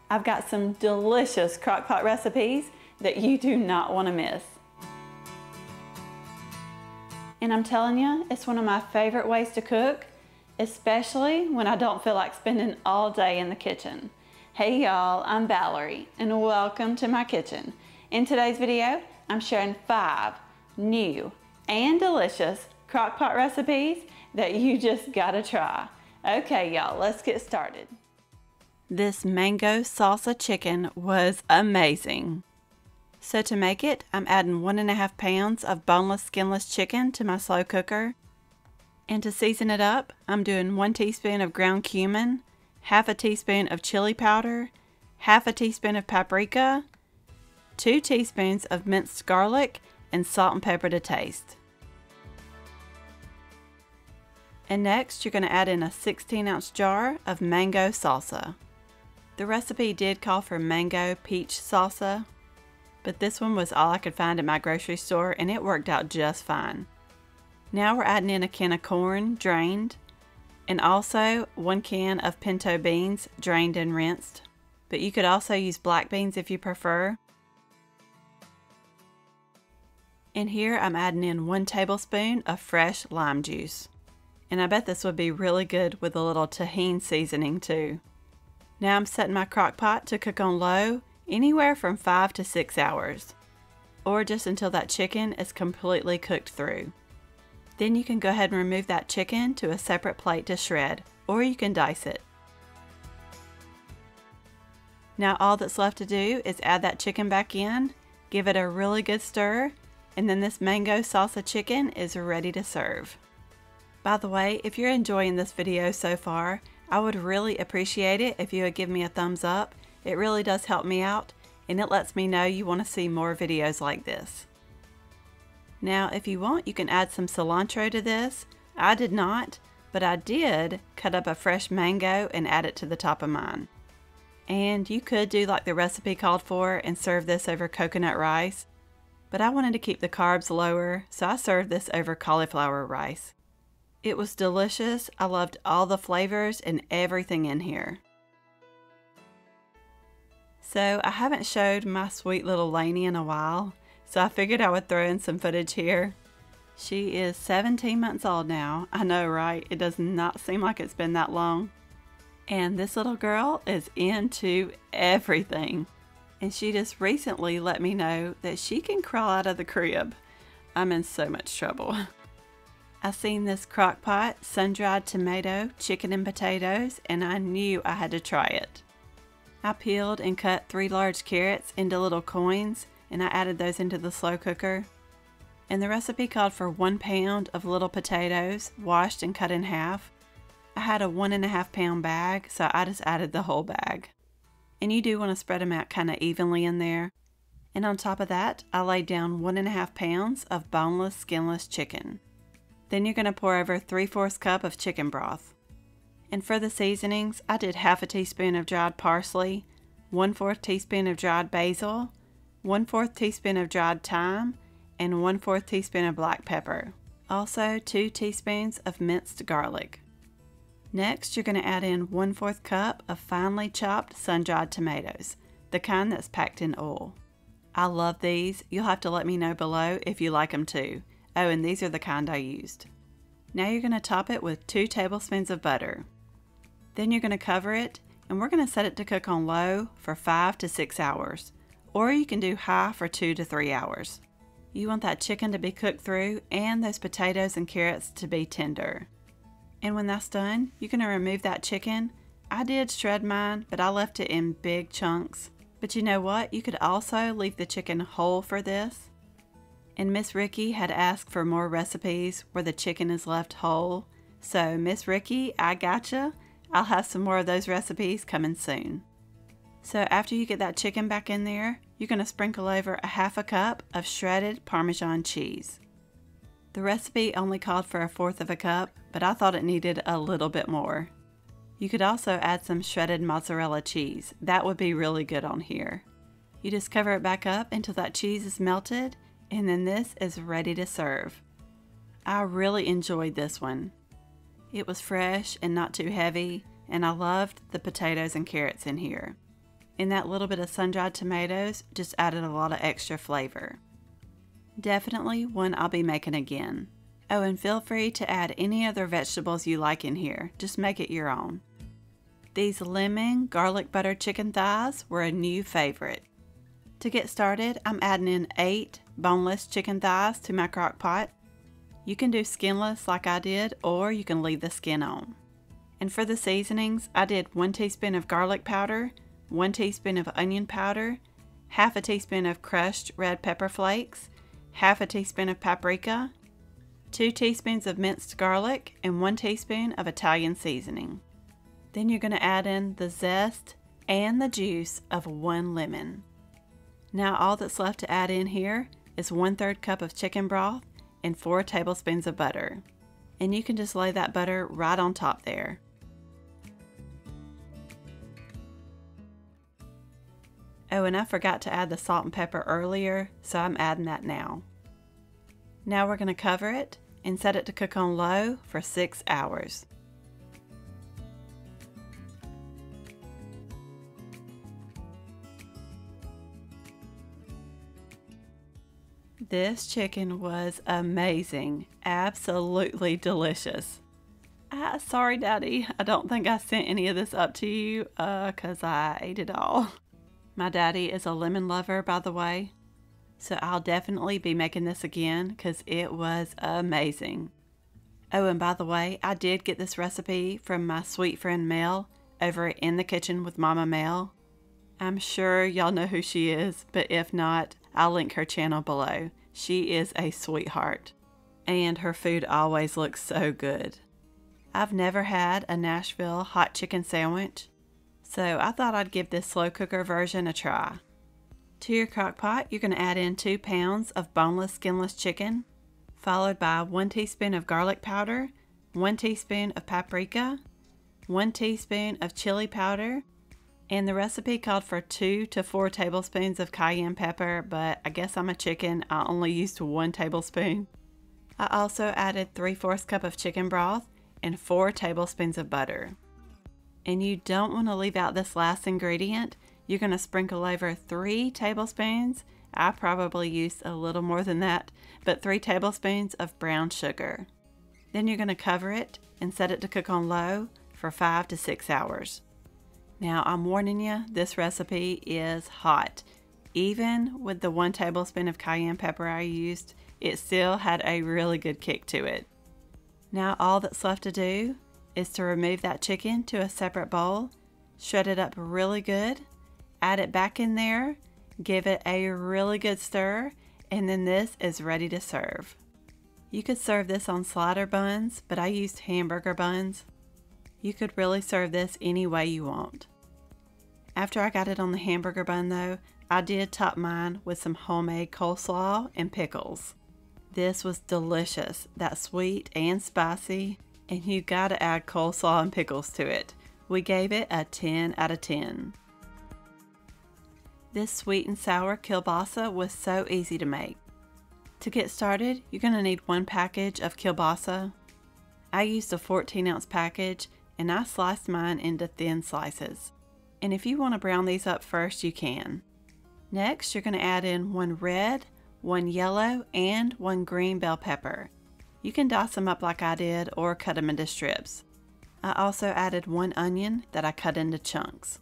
I've got some delicious crock pot recipes that you do not want to miss. And I'm telling you, it's one of my favorite ways to cook, especially when I don't feel like spending all day in the kitchen. Hey y'all, I'm Valerie and welcome to my kitchen. In today's video, I'm sharing 5 new and delicious crock pot recipes that you just gotta try. Okay y'all, let's get started. This mango salsa chicken was amazing. So to make it, I'm adding 1.5 pounds of boneless, skinless chicken to my slow cooker. And to season it up, I'm doing 1 teaspoon of ground cumin, 1/2 teaspoon of chili powder, 1/2 teaspoon of paprika, 2 teaspoons of minced garlic, and salt and pepper to taste. And next, you're going to add in a 16-ounce jar of mango salsa. The recipe did call for mango peach salsa, but this one was all I could find at my grocery store and it worked out just fine. Now we're adding in a can of corn, drained, and also 1 can of pinto beans, drained and rinsed. But you could also use black beans if you prefer. And here I'm adding in 1 tablespoon of fresh lime juice. And I bet this would be really good with a little tahini seasoning too. Now I'm setting my crock pot to cook on low, anywhere from 5 to 6 hours. Or just until that chicken is completely cooked through. Then you can go ahead and remove that chicken to a separate plate to shred, or you can dice it. Now all that's left to do is add that chicken back in, give it a really good stir, and then this mango salsa chicken is ready to serve. By the way, if you're enjoying this video so far, I would really appreciate it if you would give me a thumbs up. It really does help me out, and it lets me know you want to see more videos like this. Now, if you want, you can add some cilantro to this. I did not, but I did cut up a fresh mango and add it to the top of mine. And you could do like the recipe called for and serve this over coconut rice, but I wanted to keep the carbs lower, so I served this over cauliflower rice. It was delicious. I loved all the flavors and everything in here. So I haven't showed my sweet little Lainey in a while, so I figured I would throw in some footage here. She is 17 months old now. I know, right? It does not seem like it's been that long. And this little girl is into everything. And she just recently let me know that she can crawl out of the crib. I'm in so much trouble. I seen this crock pot, sun-dried tomato, chicken and potatoes, and I knew I had to try it. I peeled and cut 3 large carrots into little coins, and I added those into the slow cooker. And the recipe called for 1 pound of little potatoes, washed and cut in half. I had a 1.5 pound bag, so I just added the whole bag. And you do want to spread them out kind of evenly in there. And on top of that, I laid down 1.5 pounds of boneless, skinless chicken. Then you're going to pour over 3/4 cup of chicken broth. And for the seasonings, I did 1/2 teaspoon of dried parsley, 1/4 teaspoon of dried basil, 1/4 teaspoon of dried thyme, and 1/4 teaspoon of black pepper. Also 2 teaspoons of minced garlic. Next, you're going to add in 1/4 cup of finely chopped sun-dried tomatoes, the kind that's packed in oil. I love these. You'll have to let me know below if you like them too. Oh, and these are the kind I used. Now you're going to top it with 2 tablespoons of butter. Then you're going to cover it, and we're going to set it to cook on low for 5 to 6 hours. Or you can do high for 2 to 3 hours. You want that chicken to be cooked through and those potatoes and carrots to be tender. And when that's done, you're going to remove that chicken. I did shred mine, but I left it in big chunks. But you know what? You could also leave the chicken whole for this. And Miss Ricky had asked for more recipes where the chicken is left whole. So Miss Ricky, I gotcha. I'll have some more of those recipes coming soon. So after you get that chicken back in there, you're going to sprinkle over 1/2 cup of shredded Parmesan cheese. The recipe only called for 1/4 cup, but I thought it needed a little bit more. You could also add some shredded mozzarella cheese. That would be really good on here. You just cover it back up until that cheese is melted, and then this is ready to serve. I really enjoyed this one. It was fresh and not too heavy, and I loved the potatoes and carrots in here. and that little bit of sun-dried tomatoes just added a lot of extra flavor. Definitely one I'll be making again. Oh, and feel free to add any other vegetables you like in here. Just make it your own. These lemon garlic butter chicken thighs were a new favorite. To get started, I'm adding in 8 boneless chicken thighs to my crock pot. You can do skinless like I did, or you can leave the skin on. And for the seasonings, I did 1 teaspoon of garlic powder, 1 teaspoon of onion powder, half a teaspoon of crushed red pepper flakes, half a teaspoon of paprika, 2 teaspoons of minced garlic, and 1 teaspoon of Italian seasoning. Then you're going to add in the zest and the juice of 1 lemon. Now all that's left to add in here is 1/3 cup of chicken broth and 4 tablespoons of butter. And you can just lay that butter right on top there. Oh, and I forgot to add the salt and pepper earlier, so I'm adding that now. Now we're going to cover it and set it to cook on low for 6 hours. This chicken was amazing, absolutely delicious. Sorry Daddy, I don't think I sent any of this up to you, 'cause I ate it all. My daddy is a lemon lover, by the way, so I'll definitely be making this again because it was amazing. Oh, and by the way, I did get this recipe from my sweet friend Mel over In the Kitchen with Mama Mel. I'm sure y'all know who she is, but if not, I'll link her channel below. She is a sweetheart, and her food always looks so good. I've never had a Nashville hot chicken sandwich, so I thought I'd give this slow cooker version a try. To your crock pot, you're going to add in 2 pounds of boneless, skinless chicken, followed by 1 teaspoon of garlic powder, 1 teaspoon of paprika, 1 teaspoon of chili powder, and the recipe called for 2 to 4 tablespoons of cayenne pepper, but I guess I'm a chicken, I only used 1 tablespoon. I also added 3/4 cup of chicken broth and 4 tablespoons of butter. And you don't want to leave out this last ingredient. You're going to sprinkle over 3 tablespoons, I probably used a little more than that, but 3 tablespoons of brown sugar. Then you're going to cover it and set it to cook on low for 5 to 6 hours. Now I'm warning you, this recipe is hot. Even with the 1 tablespoon of cayenne pepper I used, it still had a really good kick to it. Now all that's left to do is to remove that chicken to a separate bowl, shred it up really good, add it back in there, give it a really good stir, and then this is ready to serve. You could serve this on slider buns, but I used hamburger buns. You could really serve this any way you want. After I got it on the hamburger bun though, I did top mine with some homemade coleslaw and pickles. This was delicious, that sweet and spicy, and you gotta add coleslaw and pickles to it. We gave it a 10 out of 10. This sweet and sour kielbasa was so easy to make. To get started, you're gonna need 1 package of kielbasa. I used a 14-ounce package and I sliced mine into thin slices. And if you want to brown these up first, you can. Next, you're going to add in 1 red, 1 yellow, and 1 green bell pepper. You can dice them up like I did or cut them into strips. I also added 1 onion that I cut into chunks.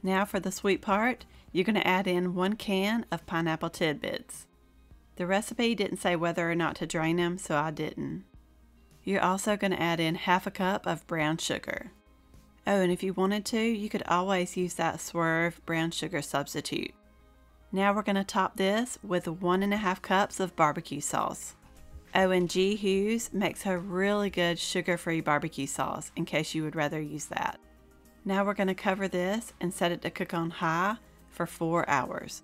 Now for the sweet part, you're going to add in 1 can of pineapple tidbits. The recipe didn't say whether or not to drain them, so I didn't. You're also going to add in half a cup of brown sugar. Oh, and if you wanted to, you could always use that Swerve brown sugar substitute. Now we're going to top this with 1.5 cups of barbecue sauce. Oh, and G. Hughes makes a really good sugar-free barbecue sauce in case you would rather use that. Now we're going to cover this and set it to cook on high for 4 hours.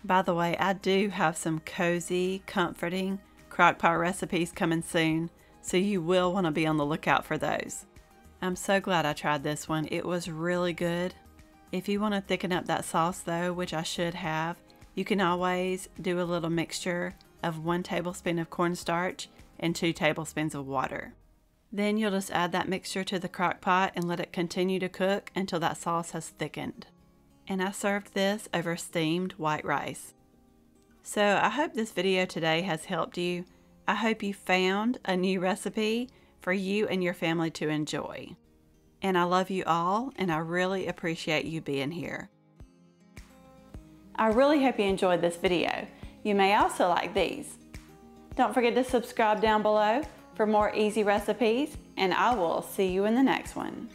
By the way, I do have some cozy, comforting crockpot recipes coming soon, so you will want to be on the lookout for those. I'm so glad I tried this one. It was really good. If you want to thicken up that sauce though, which I should have, you can always do a little mixture of 1 tablespoon of cornstarch and 2 tablespoons of water. Then you'll just add that mixture to the crock pot and let it continue to cook until that sauce has thickened. and I served this over steamed white rice. So I hope this video today has helped you. I hope you found a new recipe for you and your family to enjoy. And I love you all, and I really appreciate you being here. I really hope you enjoyed this video. You may also like these. Don't forget to subscribe down below for more easy recipes, and I will see you in the next one.